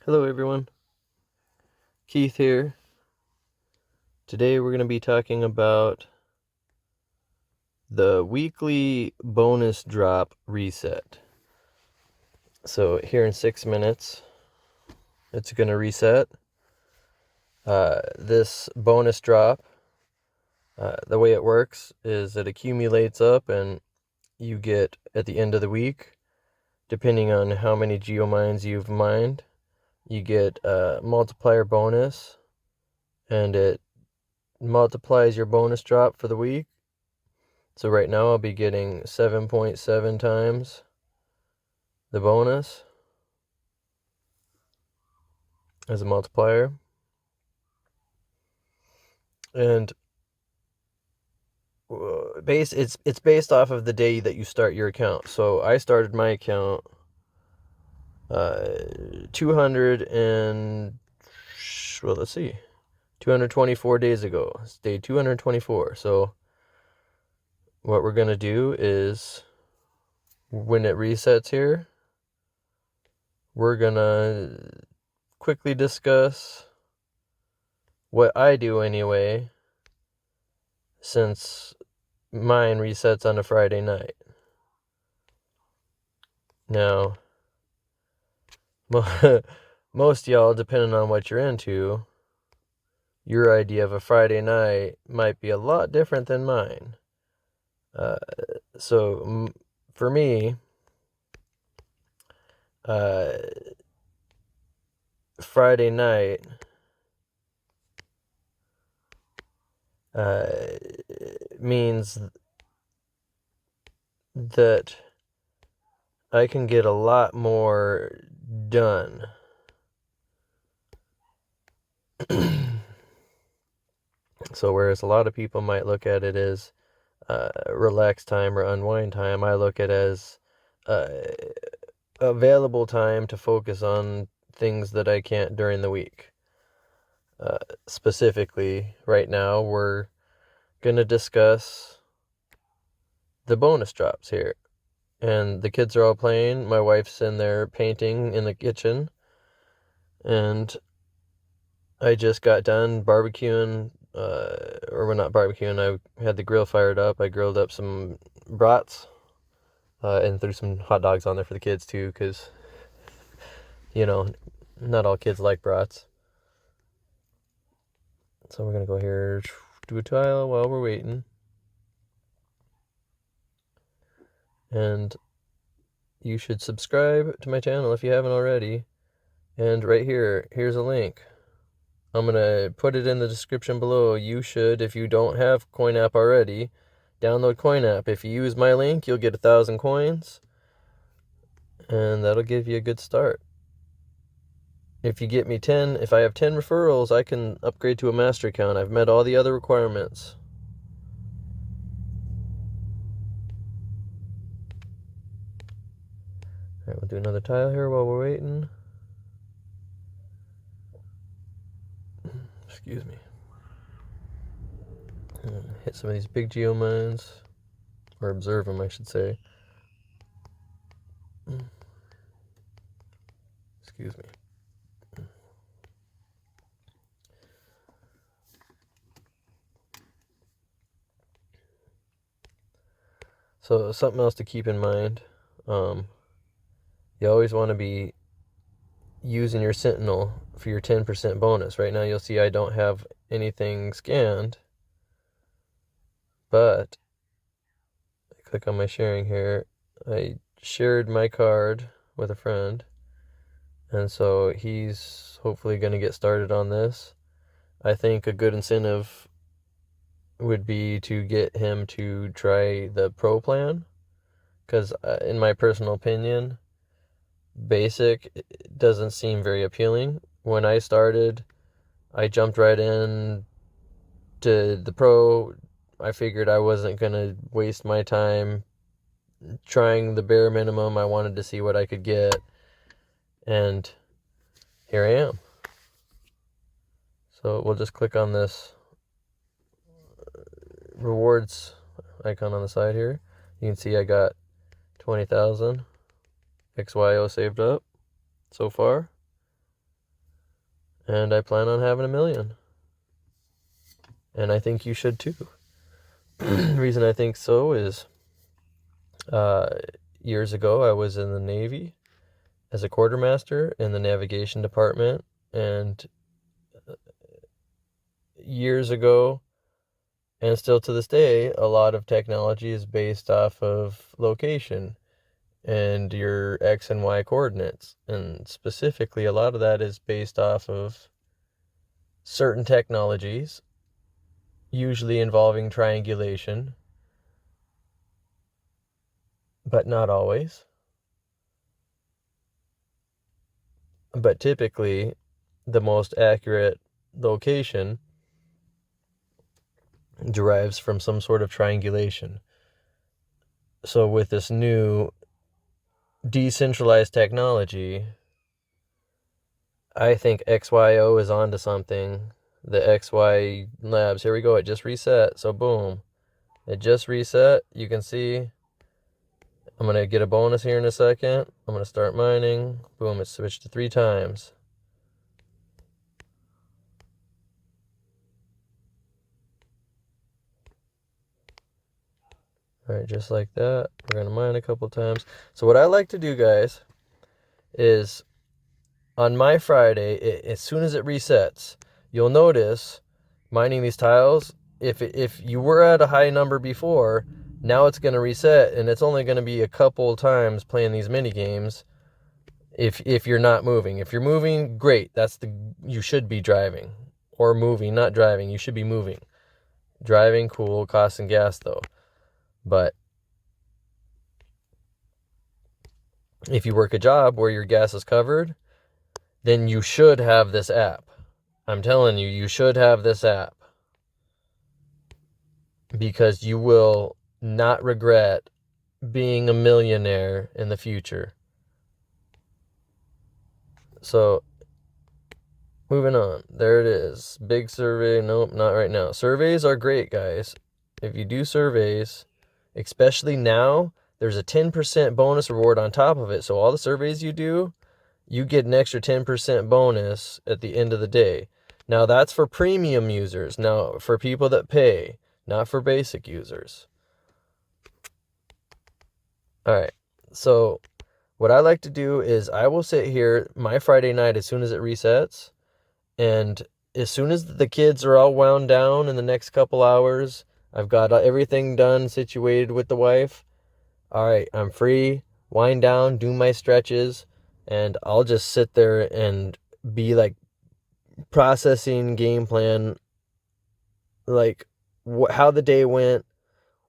Hello everyone, Keith here. Today we're going to be talking about the weekly bonus drop reset. So here in 6 minutes, it's going to reset. This bonus drop, the way it works is it accumulates up and you get at the end of the week, depending on how many geomines you've mined, you get a multiplier bonus, and it multiplies your bonus drop for the week. So right now I'll be getting 7.7 times the bonus as a multiplier. And it's based off of the day that you start your account. So I started my account 224 days ago. It's day 224. So what we're going to do is, when it resets here, we're going to quickly discuss what I do anyway, since mine resets on a Friday night. Now, most y'all, depending on what you're into, your idea of a Friday night might be a lot different than mine. So for me, Friday night means that I can get a lot more done. So whereas a lot of people might look at it as relax time or unwind time, I look at it as available time to focus on things that I can't during the week. Specifically, right now, we're going to discuss the bonus drops here. And the kids are all playing. My wife's in there painting in the kitchen. And I just got done barbecuing, or we're not barbecuing, I had the grill fired up. I grilled up some brats, and threw some hot dogs on there for the kids too, because, not all kids like brats. So we're going to go here, do a tile while we're waiting. And you should subscribe to my channel if you haven't already. And right here, here's a link. I'm going to put it in the description below. You should, if you don't have Coinapp already, download Coinapp. If you use my link, you'll get 1,000 coins. And that'll give you a good start. If you get me 10, if I have 10 referrals, I can upgrade to a master account. I've met all the other requirements. Alright, we'll do another tile here while we're waiting. Excuse me. Hit some of these big geomines, or observe them, I should say. Excuse me. So something else to keep in mind, you always want to be using your Sentinel for your 10% bonus. Right now you'll see I don't have anything scanned, but I click on my sharing here. I shared my card with a friend, and so he's hopefully going to get started on this. I think a good incentive would be to get him to try the pro plan, because in my personal opinion, basic doesn't seem very appealing. When I started, I jumped right in to the pro. I figured I wasn't going to waste my time trying the bare minimum. I wanted to see what I could get, and here I am. So we'll just click on this rewards icon on the side here. You can see I got 20,000 XYO saved up so far. and I plan on having 1 million. And I think you should too. The reason I think so is years ago I was in the Navy as a quartermaster in the navigation department, and years ago, and still to this day, a lot of technology is based off of location and your X and Y coordinates. And specifically, a lot of that is based off of certain technologies, usually involving triangulation, but not always. But typically, the most accurate location derives from some sort of triangulation. So with this new decentralized technology, I think XYO is onto something. The XY labs, here we go, it just reset. So boom, it just reset. You can see I'm going to get a bonus here in a second. I'm going to start mining. Boom, it switched to 3 times. All right, just like that. We're going to mine a couple times. So what I like to do, guys, is on my Friday, as soon as it resets, you'll notice mining these tiles, if you were at a high number before, now it's going to reset, and it's only going to be a couple times playing these mini games if you're not moving. If you're moving, great. You should be driving. Or moving, not driving. You should be moving. Driving, cool, costing gas though. But if you work a job where your gas is covered, then you should have this app. I'm telling you, you should have this app. Because you will not regret being a millionaire in the future. So, moving on. There it is. Big survey. Nope, not right now. Surveys are great, guys. If you do surveys, especially now, there's a 10% bonus reward on top of it. So all the surveys you do, you get an extra 10% bonus at the end of the day. Now, that's for premium users. Now, for people that pay, not for basic users. All right. So what I like to do is I will sit here my Friday night as soon as it resets. And as soon as the kids are all wound down in the next couple hours, I've got everything done, situated with the wife. All right, I'm free, wind down, do my stretches, and I'll just sit there and be like processing game plan, like how the day went,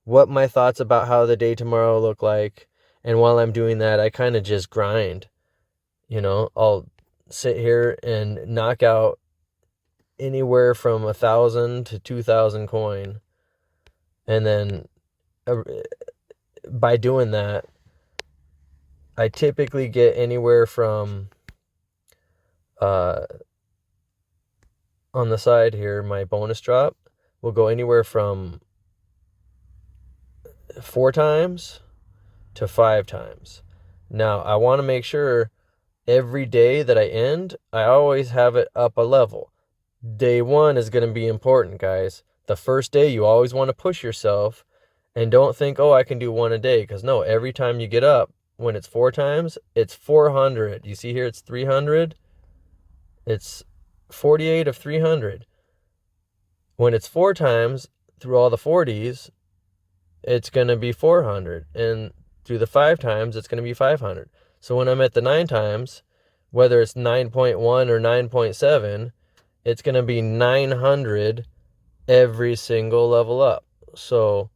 what my thoughts about how the day tomorrow look like. And while I'm doing that, I kind of just grind. I'll sit here and knock out anywhere from 1,000 to 2,000 coin. And then by doing that, I typically get anywhere from, on the side here, my bonus drop will go anywhere from 4 times to 5 times. Now, I want to make sure every day that I end, I always have it up a level. Day 1 is going to be important, guys. The first day, you always want to push yourself, and don't think, I can do 1 a day, because no, every time you get up, when it's 4 times, it's 400. You see here, it's 300. It's 48 of 300. When it's 4 times through all the 40s, it's going to be 400. And through the 5 times, it's going to be 500. So when I'm at the 9 times, whether it's 9.1 or 9.7, it's going to be 900 every single level up. So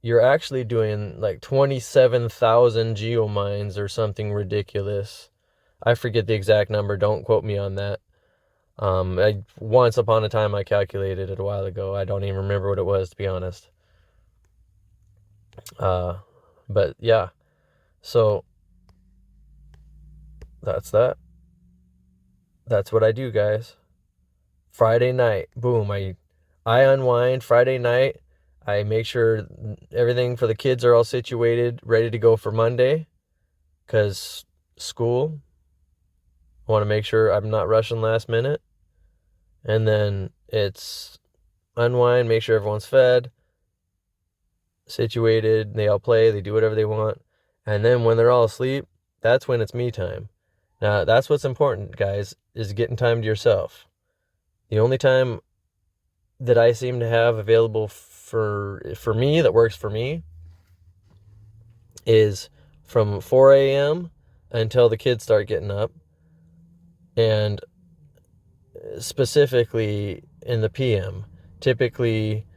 you're actually doing like 27,000 geomines or something ridiculous. I forget the exact number. Don't quote me on that. Once upon a time, I calculated it a while ago. I don't even remember what it was, to be honest. But yeah, so that's that. That's what I do, guys. Friday night, boom, I unwind. Friday night, I make sure everything for the kids are all situated, ready to go for Monday, because school. I want to make sure I'm not rushing last minute. And then it's unwind, make sure everyone's fed, situated, they all play, they do whatever they want. And then when they're all asleep, that's when it's me time. Now, that's what's important, guys, is getting time to yourself. The only time that I seem to have available for me, that works for me, is from 4 a.m. until the kids start getting up, and specifically in the PM. Typically,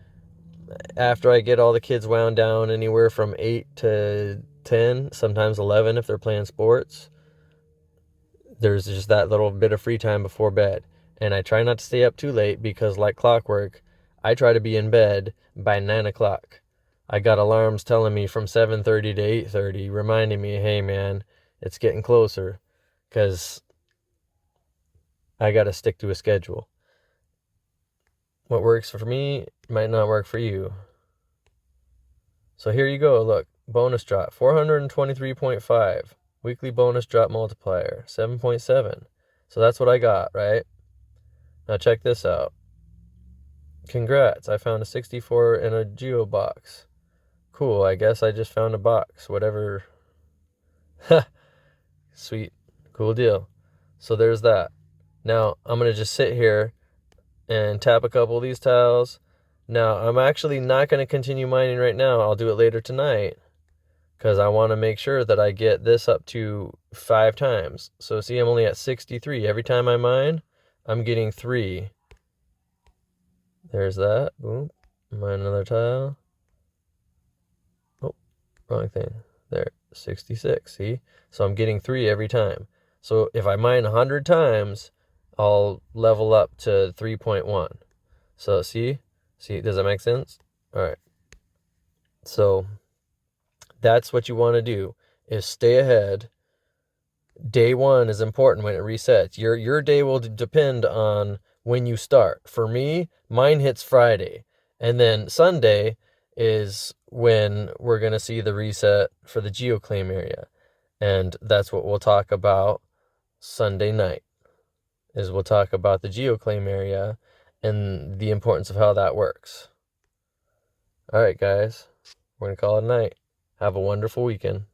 after I get all the kids wound down, anywhere from 8 to 10, sometimes 11 if they're playing sports, there's just that little bit of free time before bed. And I try not to stay up too late because, like clockwork, I try to be in bed by 9 o'clock. I got alarms telling me from 7:30 to 8:30, reminding me, hey man, it's getting closer, because I got to stick to a schedule. What works for me might not work for you. So here you go. Look, bonus drop, 423.5. Weekly bonus drop multiplier, 7.7. So that's what I got, right? Now check this out. Congrats, I found a 64 in a Geo box. Cool, I guess I just found a box, whatever. Sweet, cool deal. So there's that. Now I'm going to just sit here and tap a couple of these tiles. Now, I'm actually not going to continue mining right now. I'll do it later tonight, because I want to make sure that I get this up to 5 times. So see, I'm only at 63. Every time I mine, I'm getting 3. There's that. Boom. Mine another tile. Oh, wrong thing. There, 66. See? So I'm getting 3 every time. So if I mine 100 times, I'll level up to 3.1. So see, does that make sense? All right. So that's what you want to do, is stay ahead. Day 1 is important when it resets. Your day will depend on when you start. For me, mine hits Friday, and then Sunday is when we're going to see the reset for the geoclaim area. And that's what we'll talk about Sunday night, is we'll talk about the geoclaim area and the importance of how that works. All right, guys, we're going to call it a night. Have a wonderful weekend.